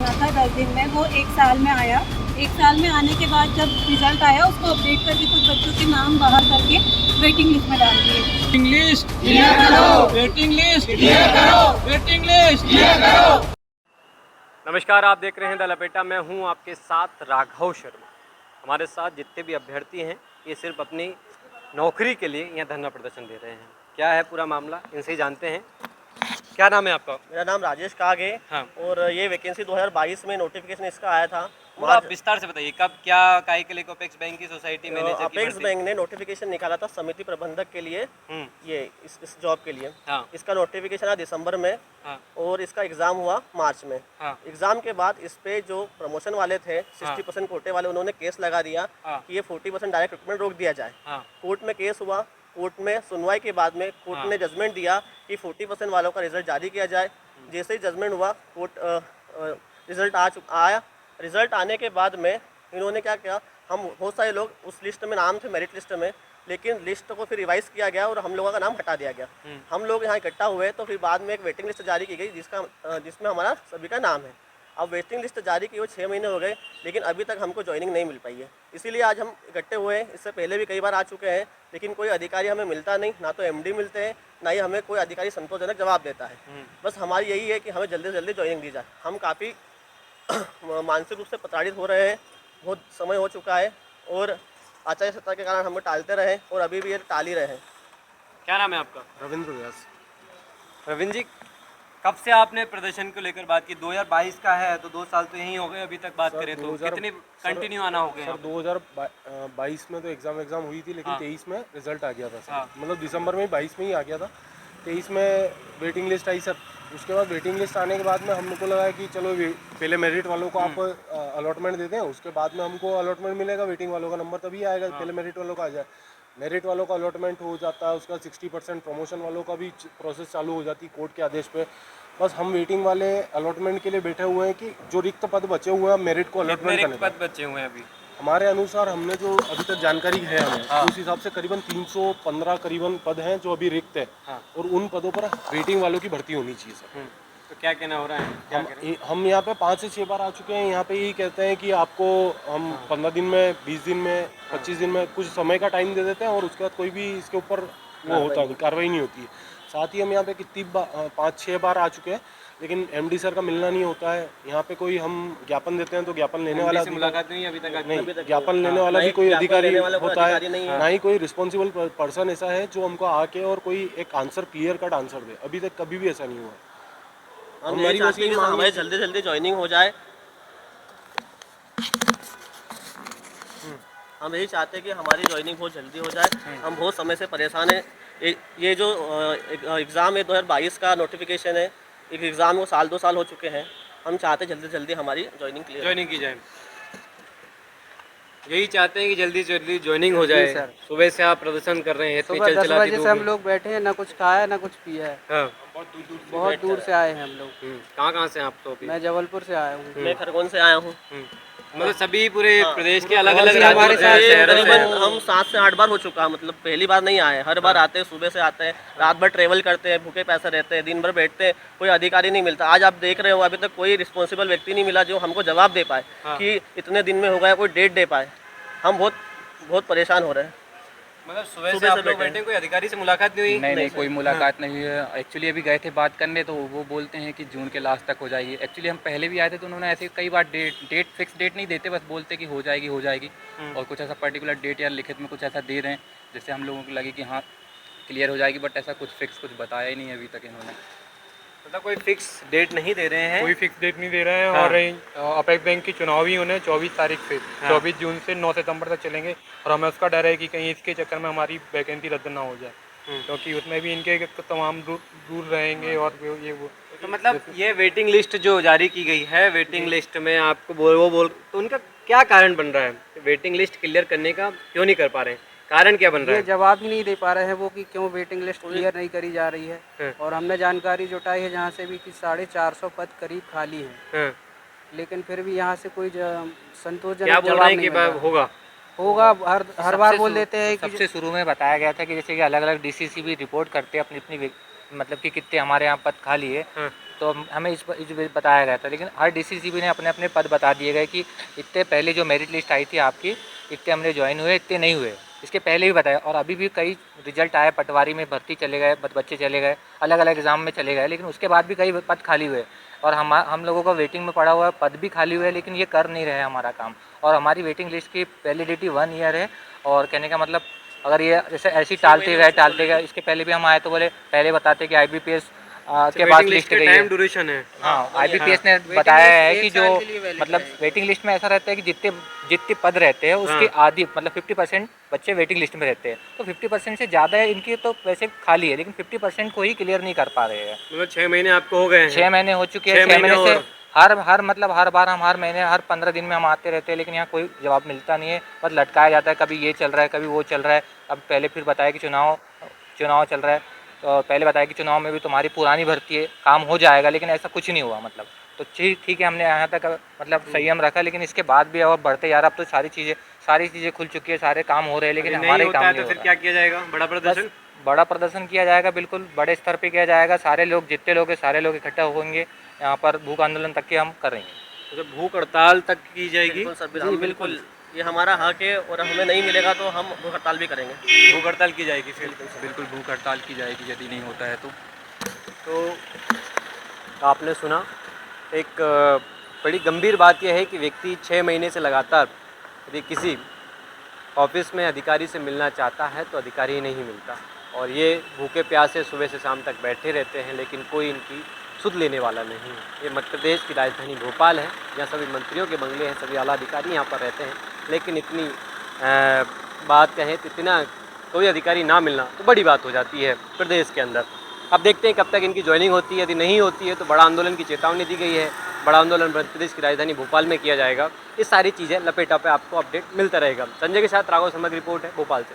आना था 10 दिन में, वो 1 साल में आया। 1 साल में आने के बाद जब रिजल्ट आया उसको अपडेट करके कुछ बच्चों के नाम बाहर करके वेटिंग लिस्ट में डाल दिए। वेटिंग लिस्ट क्लियर करो, वेटिंग लिस्ट क्लियर करो, वेटिंग लिस्ट क्लियर करो। नमस्कार, आप देख रहे हैं द लपेटा। मैं हूं आपके साथ राघव शर्मा। हमारे साथ जितने भी अभ्यर्थी हैं ये सिर्फ अपनी नौकरी के लिए यहाँ धरना प्रदर्शन दे रहे हैं। क्या है पूरा मामला, इनसे ही जानते हैं। क्या नाम है आपका? मेरा नाम राजेश काग है। हाँ। और ये वैकेंसी 2022 में नोटिफिकेशन इसका आया था। पूरा आप विस्तार से बताइए, कब क्या काय के लिए अपेक्स बैंक की सोसाइटी मैनेजर की अपेक्स भर्ती? बैंक ने नोटिफिकेशन निकाला था समिति प्रबंधक के लिए, ये इस जॉब के लिए। हाँ। इसका नोटिफिकेशन आया दिसंबर में। हाँ। और इसका एग्ज़ाम हुआ मार्च में। हाँ। एग्ज़ाम के बाद इस पे जो प्रमोशन वाले थे 60% कोटे वाले, उन्होंने केस लगा दिया हाँ। कि ये 40% डायरेक्ट रिक्रूटमेंट रोक दिया जाए। हाँ। कोर्ट में केस हुआ। कोर्ट में सुनवाई के बाद में कोर्ट ने जजमेंट दिया कि 40% वालों का रिजल्ट जारी किया जाए। जैसे ही जजमेंट हुआ, कोर्ट रिजल्ट आया। रिजल्ट आने के बाद में इन्होंने क्या किया, हम बहुत सारे लोग उस लिस्ट में नाम थे, मेरिट लिस्ट में, लेकिन लिस्ट को फिर रिवाइज किया गया और हम लोगों का नाम हटा दिया गया। हम लोग यहाँ इकट्ठा हुए तो फिर बाद में एक वेटिंग लिस्ट जारी की गई जिसमें हमारा सभी का नाम है। अब वेटिंग लिस्ट जारी की हुई 6 महीने हो गए, लेकिन अभी तक हमको ज्वाइनिंग नहीं मिल पाई है। इसीलिए आज हम इकट्ठे हुए हैं। इससे पहले भी कई बार आ चुके हैं, लेकिन कोई अधिकारी हमें मिलता नहीं, ना तो एमडी मिलते हैं, ना ही हमें कोई अधिकारी संतोषजनक जवाब देता है। बस हमारी यही है कि हमें जल्दी से जल्दी ज्वाइनिंग दी जाए। हम काफ़ी मानसिक रूप से प्रताड़ित हो रहे हैं, बहुत समय हो चुका है और आचार्य सत्ता के कारण हम टालते रहे और अभी भी ये टाल ही रहे हैं। क्या नाम है आपका? रविंद्र व्यास। रविंद्र जी, कब से आपने प्रदर्शन को लेकर बात की? 2022 का है तो 2 साल तो यहीं हो गए अभी तक बात करें तो। कितनी कंटिन्यू आना हो गया? सर 2022 में तो एग्ज़ाम हुई थी, लेकिन 23 में रिजल्ट आ गया था सर। हाँ। मतलब दिसंबर में 22 में ही आ गया था। 23 में वेटिंग लिस्ट आई सर। उसके बाद वेटिंग लिस्ट आने के बाद में हमको लगा कि चलो पहले मेरिट वालों को आप अलॉटमेंट देते हैं, उसके बाद में हमको अलॉटमेंट मिलेगा। वेटिंग वालों का नंबर तभी आएगा, पहले मेरिट वालों का आ जाए। मेरिट वालों का अलॉटमेंट हो जाता है, उसका 60% प्रमोशन वालों का भी प्रोसेस चालू हो जाती कोर्ट के आदेश पे। बस हम वेटिंग वाले अलॉटमेंट के लिए बैठे हुए हैं कि जो रिक्त पद बचे हुए हैं मेरिट को अलॉटमेंट करने पद बचे हुए हैं अभी? हमारे अनुसार हमने जो अभी तक जानकारी है हमें, उस हिसाब से करीबन 315 करीबन पद हैं जो अभी रिक्त है। और उन पदों पर वेटिंग वालों की भर्ती होनी चाहिए सर। तो क्या कहना हो रहा है, क्या करें? हम यहाँ पे 5 से 6 बार आ चुके हैं। यहाँ पे यही कहते हैं कि आपको हम 15 दिन में, 20 दिन में, 25 दिन में कुछ समय का टाइम दे देते हैं और उसके बाद कोई भी इसके ऊपर वो होता है, कार्रवाई नहीं होती है। साथ ही हम यहाँ पे कितनी 5-6 बार आ चुके हैं, लेकिन एमडी सर का मिलना नहीं होता है। यहाँ पे कोई हम ज्ञापन देते हैं तो ज्ञापन लेने वाला मुलाकात नहीं अभी तक? नहीं, ज्ञापन लेने वाला भी कोई अधिकारी होता है, ना ही कोई रिस्पॉन्सिबल पर्सन ऐसा है जो हमको आके और कोई एक आंसर, क्लियर कट आंसर दे। अभी तक कभी भी ऐसा नहीं हुआ। हम यही चाहते हैं कि हमारी जल्दी से जल्दी ज्वाइनिंग हो जाए। हम यही चाहते हैं कि हमारी ज्वाइनिंग बहुत जल्दी हो जाए। हम बहुत समय से परेशान हैं। ये जो एग्ज़ाम है 2022 का नोटिफिकेशन है, एक एग्ज़ाम को 1-2 साल हो चुके हैं। हम चाहते हैं जल्दी से जल्दी हमारी ज्वाइनिंग की जाए। यही चाहते हैं कि जल्दी से जल्दी ज्वाइनिंग हो जाए। सुबह से आप प्रदर्शन कर रहे हैं, इतनी सुबह 10 बजे से हम लोग लोग बैठे हैं, ना कुछ खाया है ना कुछ पिया है। हाँ। बहुत दूर से आए हैं हम लोग। कहाँ से हैं आप? तो अभी मैं जबलपुर से आया हूँ। मैं खरगोन से आया हूँ। मतलब सभी पूरे प्रदेश के अलग अलग हमारे साथ तकरीबन हम 7 से 8 बार हो चुका है। मतलब पहली बार नहीं आए, हर बार आते हैं। सुबह से आते हैं, रात भर ट्रेवल करते हैं, भूखे पैसे रहते हैं, दिन भर बैठते हैं, कोई अधिकारी नहीं मिलता। आज आप देख रहे हो अभी तक कोई रिस्पॉन्सिबल व्यक्ति नहीं मिला जो हमको जवाब दे पाए कि इतने दिन में हो गया, कोई डेट दे पाए। हम बहुत परेशान हो रहे हैं। मतलब सुबह से आप लोग बैठे, कोई अधिकारी से मुलाकात नहीं हुई? नहीं, कोई मुलाकात नहीं हुई है। एक्चुअली अभी गए थे बात करने तो वो बोलते हैं कि जून के लास्ट तक हो जाएगी। एक्चुअली हम पहले भी आए थे तो उन्होंने ऐसे कई बार फिक्स डेट नहीं देते, बस बोलते कि हो जाएगी और कुछ ऐसा पर्टिकुलर डेट या लिखित में कुछ ऐसा दे रहे हैं जिससे हम लोगों को लगे कि हाँ क्लियर हो जाएगी, बट ऐसा कुछ फिक्स कुछ बताया ही नहीं अभी तक इन्होंने। मतलब कोई फिक्स डेट नहीं दे रहे हैं? कोई फिक्स डेट नहीं दे रहे हैं। और अपेक्स बैंक की चुनाव ही होने 24 तारीख से 24 जून से 9 सितंबर तक चलेंगे। और हमें उसका डर है कि कहीं इसके चक्कर में हमारी वैकेंसी रद्द ना हो जाए, क्योंकि उसमें भी इनके तमाम दूर रहेंगे। और वो तो मतलब ये वेटिंग लिस्ट जो जारी की गई है, वेटिंग लिस्ट में आपको तो उनका क्या कारण बन रहा है? वेटिंग लिस्ट क्लियर करने का क्यों नहीं कर पा रहे हैं? कारण क्या बन रहा है? जवाब ही नहीं दे पा रहे हैं वो कि क्यों वेटिंग लिस्ट क्लियर नहीं करी जा रही है। और हमने जानकारी जुटाई है जहाँ से भी कि 450 पद करीब खाली हैं। लेकिन फिर भी यहाँ से कोई संतोषजनक जवाब नहीं मिल रहा। होगा हर बार बोल देते हैं कि सबसे शुरू में बताया गया था कि जैसे कि अलग अलग डीसीसी भी रिपोर्ट करते हैं अपनी मतलब कि कितने हमारे यहाँ पद खाली है। तो हमें इस बताया गया था, लेकिन हर डीसीसीबी ने अपने अपने पद बता दिए गए कि इतने पहले जो मेरिट लिस्ट आई थी आपकी, इतने हमने ज्वाइन हुए, इतने नहीं हुए। इसके पहले भी बताया, और अभी भी कई रिजल्ट आए, पटवारी में भर्ती चले गए, बच्चे चले गए, अलग अलग एग्ज़ाम में चले गए, लेकिन उसके बाद भी कई पद खाली हुए और हम लोगों का वेटिंग में पड़ा हुआ है, पद भी खाली हुए हैं, लेकिन ये कर नहीं रहे हमारा काम। और हमारी वेटिंग लिस्ट की वैलिडिटी 1 ईयर है। और कहने का मतलब अगर ये जैसे ऐसे ही टालते गए, इसके पहले भी हम आए तो बोले, पहले बताते कि IBPS के बाद लिस्ट गई है। टाइम ड्यूरेशन है। हाँ, IBPS ने बताया है कि जो मतलब वेटिंग लिस्ट में ऐसा रहता है कि जितने पद रहते हैं उसकी आधी मतलब 50% बच्चे वेटिंग लिस्ट में रहते हैं, तो 50% से ज़्यादा है इनकी तो वैसे खाली है, लेकिन 50% को ही क्लियर नहीं कर पा रहे हैं। मतलब 6 महीने आपको हो गए हैं? 6 महीने हो चुके हैं। 6 महीने से हर बार हम हर महीने हर 15 दिन में हम आते रहते हैं, लेकिन यहाँ कोई जवाब मिलता नहीं है। बस लटकाया जाता है, कभी ये चल रहा है, कभी वो चल रहा है। अब पहले फिर बताया कि चुनाव चल रहा है, तो पहले बताया कि चुनाव में भी तुम्हारी पुरानी भर्ती है, काम हो जाएगा, लेकिन ऐसा कुछ नहीं हुआ। मतलब तो ठीक है, हमने यहाँ तक मतलब संयम रखा, लेकिन इसके बाद भी और बढ़ते यार, अब तो सारी चीज़ें खुल चुकी है, सारे काम हो रहे हैं, लेकिन हमारे काम नहीं हो रहा। तो फिर क्या किया जाएगा? बड़ा प्रदर्शन किया जाएगा, बिल्कुल बड़े स्तर पे किया जाएगा। सारे लोग, जितने लोग हैं, सारे लोग इकट्ठा होंगे यहाँ पर, भूख आंदोलन तक के हम करेंगे। तो भूख हड़ताल तक की जाएगी? बिल्कुल सर, बिल्कुल ये हमारा हक है, और हमें नहीं मिलेगा तो हम भूख हड़ताल भी करेंगे। भूख हड़ताल की जाएगी फिर? बिल्कुल भूख हड़ताल की जाएगी यदि नहीं होता है तो आपने सुना, एक बड़ी गंभीर बात यह है कि व्यक्ति 6 महीने से लगातार यदि किसी ऑफिस में अधिकारी से मिलना चाहता है तो अधिकारी नहीं मिलता, और ये भूखे प्यासे सुबह से शाम तक बैठे रहते हैं, लेकिन कोई इनकी सुध लेने वाला नहीं है। ये मध्य प्रदेश की राजधानी भोपाल है, जहाँ सभी मंत्रियों के बंगले हैं, सभी आला अधिकारी यहाँ पर रहते हैं, लेकिन इतनी बात कहें तो इतना कोई अधिकारी ना मिलना तो बड़ी बात हो जाती है प्रदेश के अंदर। अब देखते हैं कब तक इनकी ज्वाइनिंग होती है। यदि नहीं होती है तो बड़ा आंदोलन की चेतावनी दी गई है। बड़ा आंदोलन मध्य प्रदेश की राजधानी भोपाल में किया जाएगा। ये सारी चीज़ें लपेटा पे आपको अपडेट मिलता रहेगा। संजय के साथ राघव समग्र रिपोर्ट है भोपाल से।